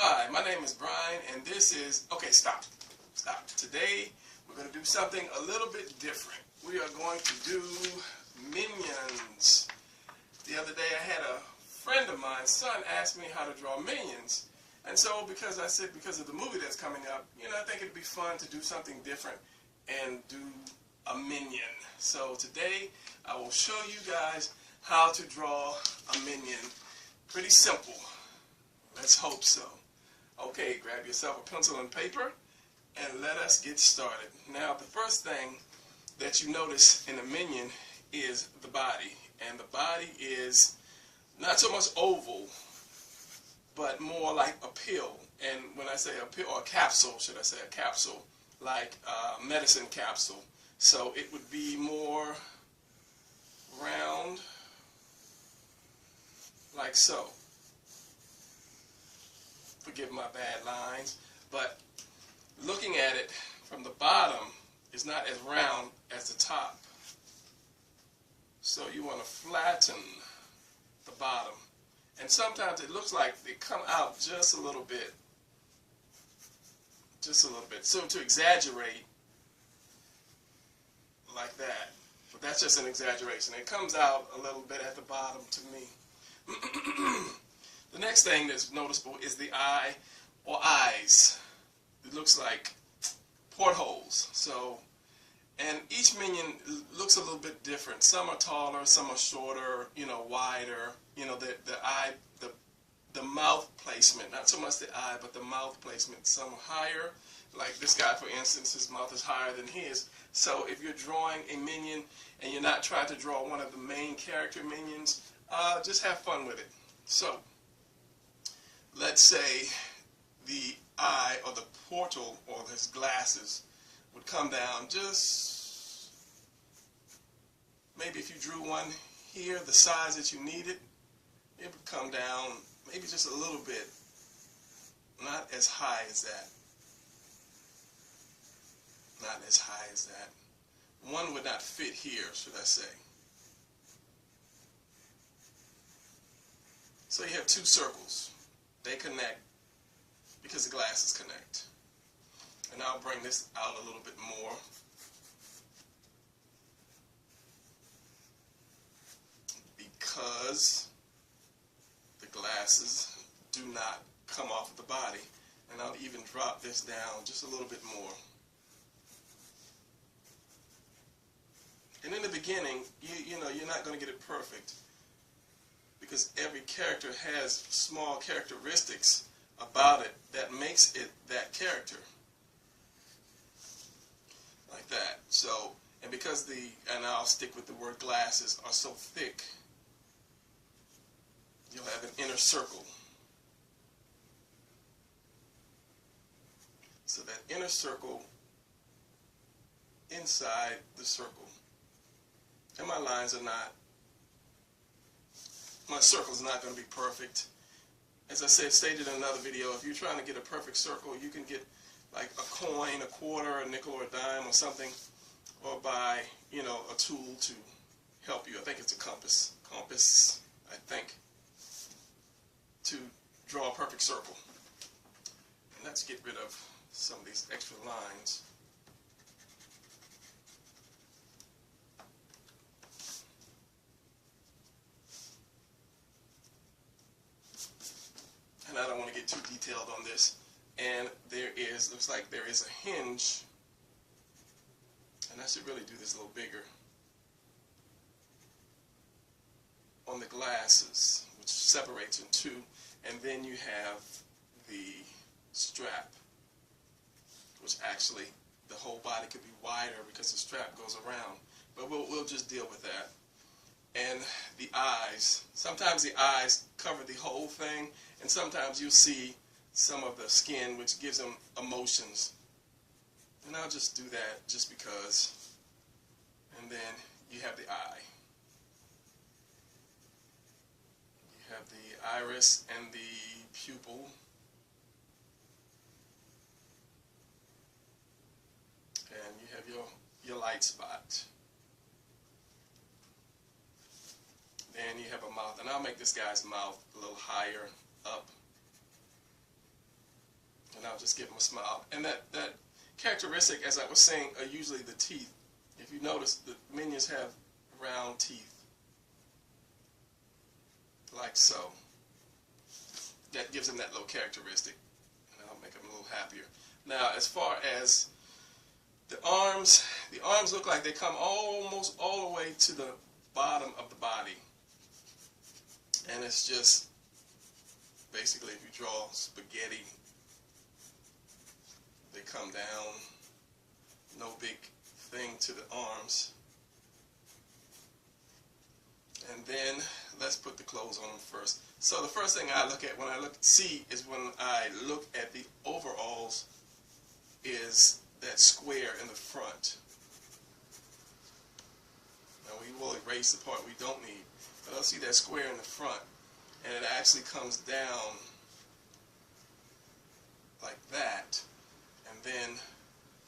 Hi, my name is Brian, and this is, okay, stop. Today, we're going to do something a little bit different. We are going to do minions. The other day, I had a friend of mine's son ask me how to draw minions. And so, because of the movie that's coming up, I think it'd be fun to do something different and do a minion. So today, I will show you guys how to draw a minion. Pretty simple. Let's hope so. Okay, grab yourself a pencil and paper and let us get started. Now, the first thing that you notice in a minion is the body. And the body is not so much oval, but more like a pill. And when I say a pill, or a capsule, should I say a capsule, like a medicine capsule. So it would be more round, like so. Forgive my bad lines, but looking at it from the bottom is not as round as the top. So you want to flatten the bottom. And sometimes it looks like they come out just a little bit. So to exaggerate like that. But that's just an exaggeration. It comes out a little bit at the bottom to me. The next thing that's noticeable is the eye or eyes. It looks like portholes. So, and each minion looks a little bit different. Some are taller, some are shorter, wider. The mouth placement, not so much the eye, but the mouth placement. Some higher, like this guy, for instance, his mouth is higher than his. So if you're drawing a minion and you're not trying to draw one of the main character minions, just have fun with it. So, let's say the eye or the portal or his glasses would come down just, maybe if you drew one here, the size that you needed, it would come down maybe just a little bit, not as high as that. Not as high as that. One would not fit here, should I say. So you have two circles. They connect because the glasses connect. And I'll bring this out a little bit more. Because the glasses do not come off of the body. And I'll even drop this down just a little bit more. And in the beginning, you're not going to get it perfect, because every character has small characteristics about it that makes it that character. Like that. So, and because and I'll stick with the word glasses, are so thick, you'll have an inner circle. So that inner circle inside the circle. And my lines are not, my circle's not going to be perfect. As I stated in another video, if you're trying to get a perfect circle, you can get like a coin, a quarter, a nickel, or a dime, or something, or buy, a tool to help you. I think it's a compass, I think, to draw a perfect circle. And let's get rid of some of these extra lines. And I don't want to get too detailed on this. And looks like there is a hinge. And I should really do this a little bigger. On the glasses, which separates in two. And then you have the strap, which actually the whole body could be wider because the strap goes around. But we'll just deal with that. And the eyes. Sometimes the eyes cover the whole thing, and sometimes you'll see some of the skin, which gives them emotions. And I'll just do that just because. And then you have the eye. You have the iris and the pupil. And you have your light spot. And you have a mouth. And I'll make this guy's mouth a little higher up. just give them a smile. And that characteristic, as I was saying, are usually the teeth. If you notice, the Minions have round teeth, like so. That gives them that little characteristic, and that'll make them a little happier. Now, as far as the arms look like they come almost all the way to the bottom of the body. And it's just, basically, if you draw spaghetti, they come down, no big thing to the arms. And then, let's put the clothes on them first. So the first thing I look at when I see is when I look at the overalls is that square in the front. Now we will erase the part we don't need, but I'll see that square in the front, and it actually comes down like that, and then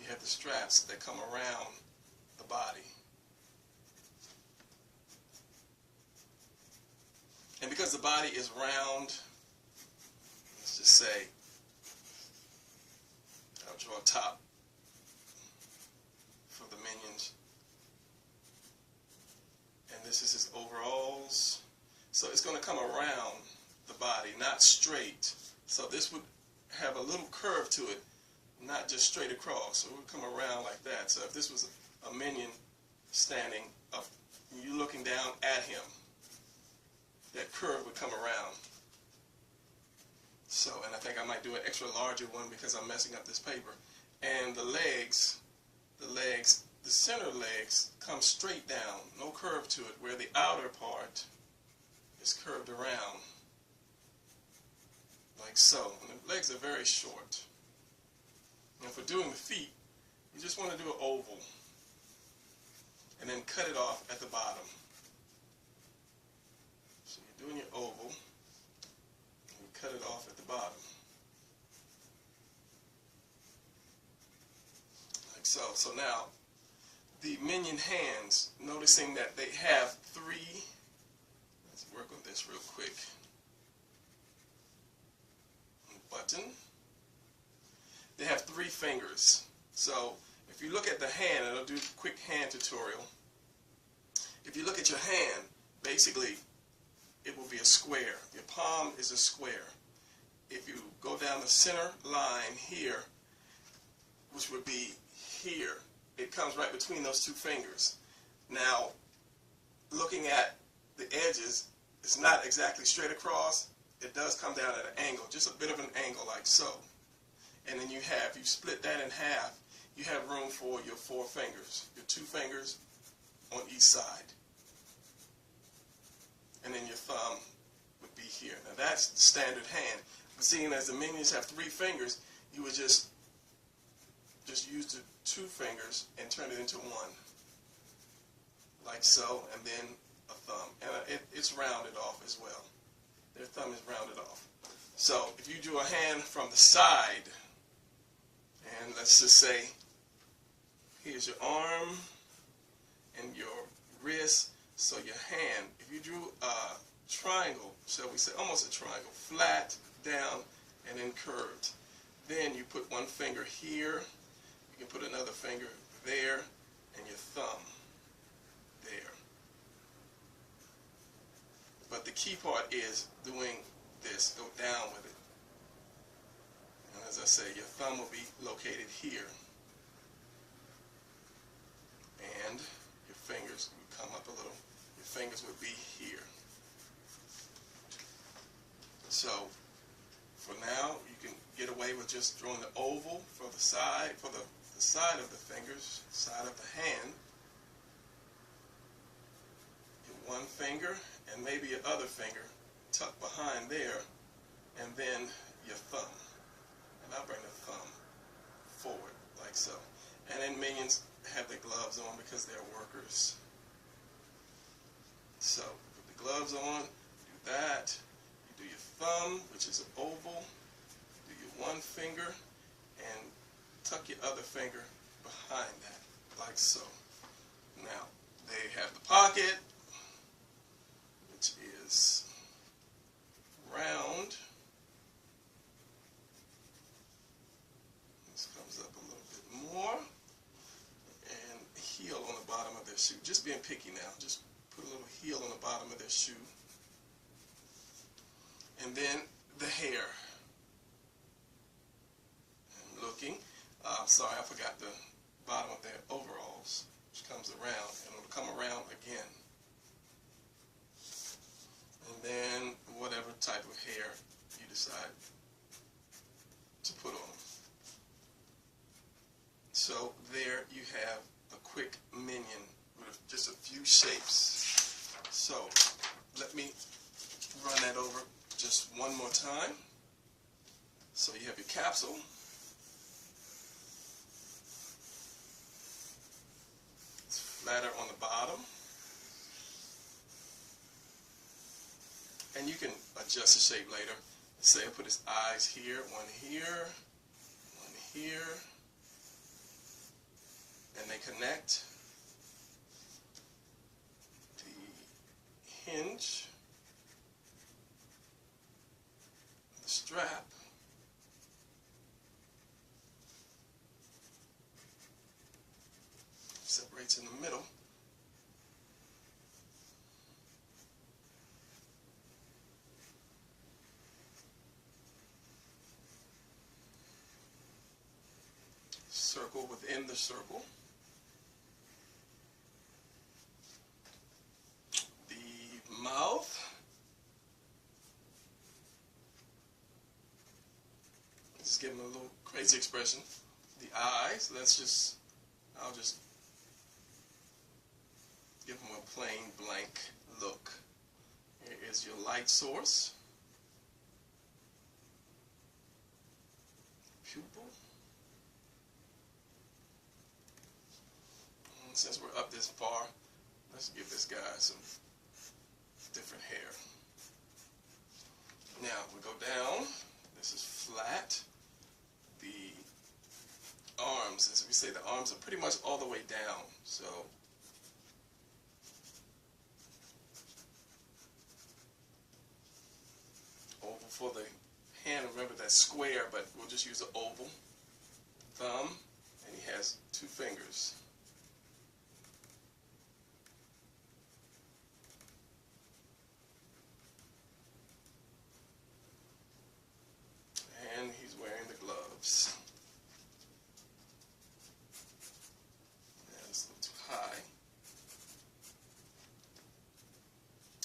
you have the straps that come around the body. And because the body is round, let's just say, I'll draw a top for the Minions. And this is his overalls. So it's going to come around the body, not straight. So this would have a little curve to it, not just straight across. So it would come around like that. So if this was a Minion standing up, you're looking down at him, that curve would come around. So, and I think I might do an extra larger one because I'm messing up this paper. And the legs, the center legs come straight down, no curve to it, where the outer part is curved around, like so. And the legs are very short. And for doing the feet, you just want to do an oval, and then cut it off at the bottom. So you're doing your oval, and you cut it off at the bottom. Like so. So now, the Minion hands, noticing that they have three, let's work on this real quick. Button. They have three fingers. So if you look at the hand, and I'll do a quick hand tutorial. If you look at your hand, basically it will be a square. Your palm is a square. If you go down the center line here, which would be here, it comes right between those two fingers. Now, looking at the edges, it's not exactly straight across. It does come down at an angle, just a bit of an angle like so. And then you split that in half, you have room for your four fingers, your two fingers on each side. And then your thumb would be here. Now that's the standard hand. But seeing as the Minions have three fingers, you would just use the two fingers and turn it into one. Like so, and then a thumb. And it's rounded off as well. Their thumb is rounded off. So if you do a hand from the side, and let's just say, here's your arm and your wrist, so your hand, if you drew a triangle, shall we say, almost a triangle, flat, down, and then curved. Then you put one finger here, you can put another finger there, and your thumb there. But the key part is doing this, go down with it. And as I say, your thumb will be located here. And your fingers would come up a little. Your fingers would be here. So, for now, you can get away with just drawing the oval for the side, the side of the fingers, side of the hand. Get one finger, and maybe your other finger tucked behind there, and then your thumb. And I'll bring the thumb forward, like so. And then Minions have their gloves on because they're workers. So, put the gloves on, do that. You do your thumb, which is an oval. Do your one finger, and tuck your other finger behind that, like so. Now, they have the pocket, which is round. shoe. Just being picky now. Just put a little heel on the bottom of their shoe. And then the hair. And looking. Sorry, I forgot the bottom of their overalls, which comes around, and it'll come around again. And then whatever type of hair you decide to put on them. So there you have a quick minion with just a few shapes. So let me run that over just one more time. So you have your capsule. It's flatter on the bottom. And you can adjust the shape later. Say I put his eyes here, one here, one here. And they connect. The hinge, the strap, separates in the middle. Circle within the circle. The mouth. Just give them a little crazy expression. The eyes. I'll just give them a plain blank look. Here is your light source. Pupil. And since we're up this far, let's give this guy some different hair. Now we go down. This is flat. The arms, as we say, the arms are pretty much all the way down. So oval for the hand. Remember that's square, but we'll just use the oval. Thumb, and he has two fingers. And he's wearing the gloves. That's a little too high.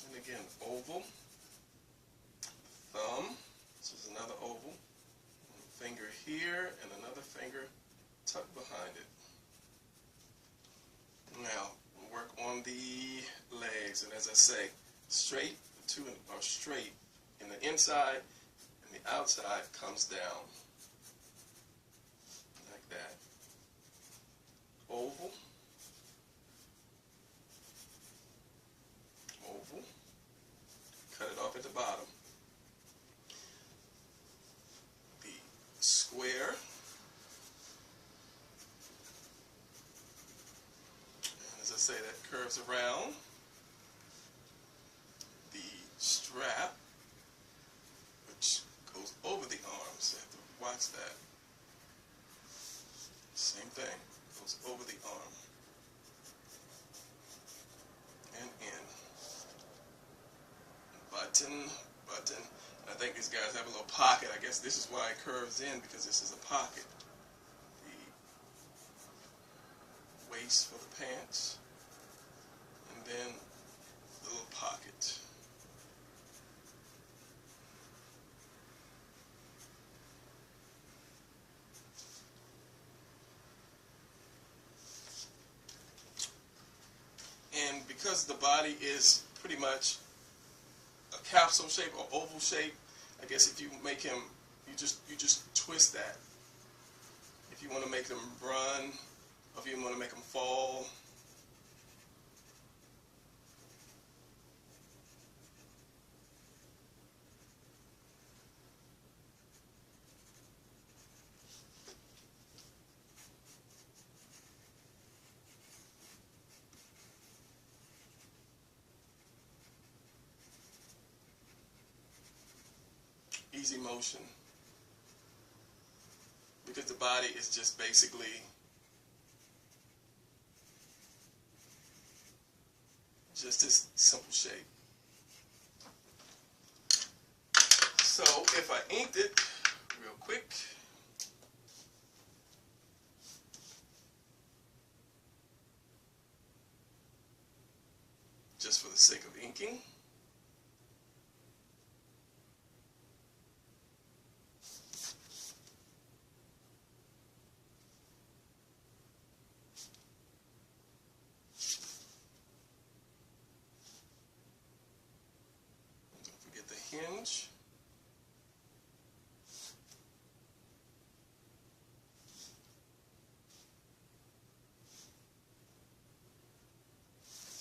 And again, oval. Thumb. This is another oval. One finger here and another finger tucked behind it. Now, we'll work on the legs. And as I say, straight, the two are straight in the inside. The outside comes down like that. Oval, oval, cut it off at the bottom. The square, and as I say, that curves around. The strap, which goes over the arms. You have to watch that. Same thing. Goes over the arm. And in. Button, button. I think these guys have a little pocket. I guess this is why it curves in, because this is a pocket. The waist for the pants. And then the little pocket. And because the body is pretty much a capsule shape or oval shape, I guess if you make him, you just twist that. If you want to make them run, or if you want to make them fall. Easy motion, because the body is just basically this simple shape. So if I inked it real quick, just for the sake of inking, don't forget the hinge.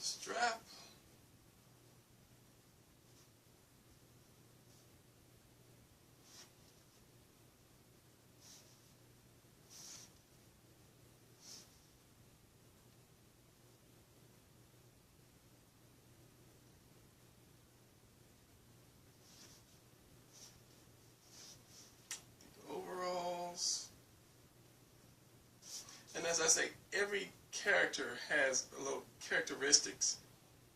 Strap. Overalls. And as I say, every character has a little characteristics,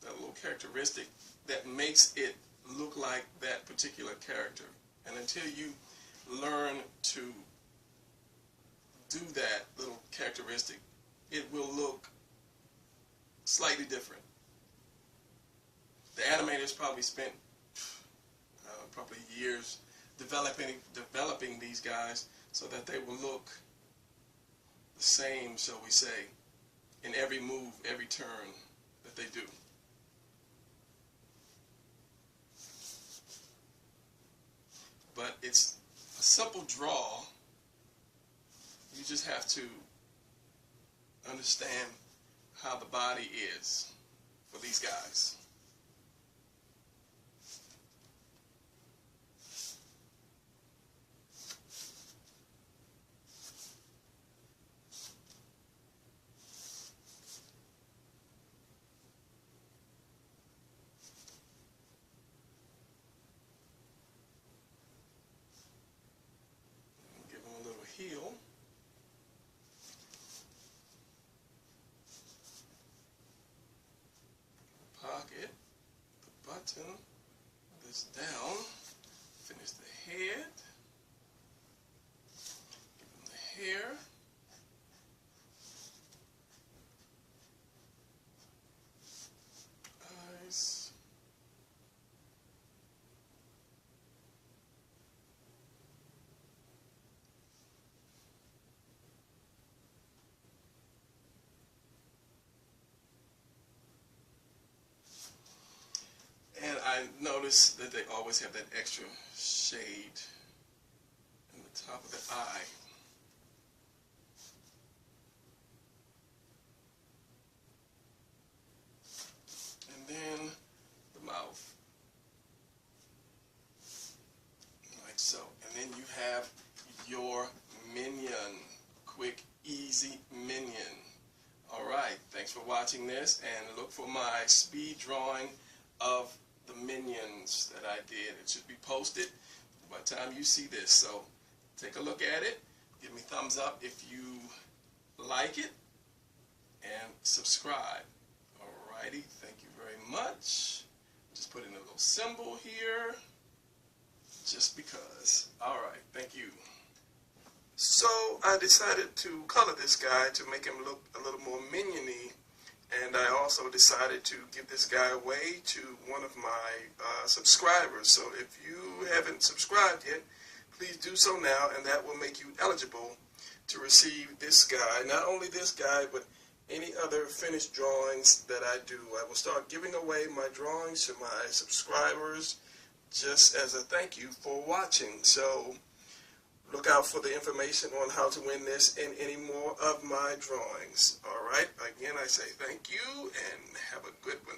a little characteristic that makes it look like that particular character. And until you learn to do that little characteristic, it will look slightly different. The animators probably spent probably years developing these guys so that they will look the same, shall we say, in every move, every turn that they do. But it's a simple draw. You just have to understand how the body is for these guys. Give them a little heel. Pocket, the button, this down, finish the head, give them the hair, eyes, and I noticed that they always have that extra shade in the top of the eye. And then the mouth, like so. And then you have your minion, quick, easy minion. Alright, thanks for watching this, and look for my speed drawing of the minions that I did. It should be posted by the time you see this. So take a look at it, give me thumbs up if you like it, and subscribe. Alrighty, thank you very much. Just put in a little symbol here, just because. Alright, thank you. So I decided to color this guy to make him look a little more minion-y, and I also decided to give this guy away to one of my subscribers. So if you haven't subscribed yet, please do so now, and that will make you eligible to receive this guy. Not only this guy, but any other finished drawings that I do. I will start giving away my drawings to my subscribers just as a thank you for watching. So look out for the information on how to win this and any more of my drawings. Alright, again I say thank you and have a good one.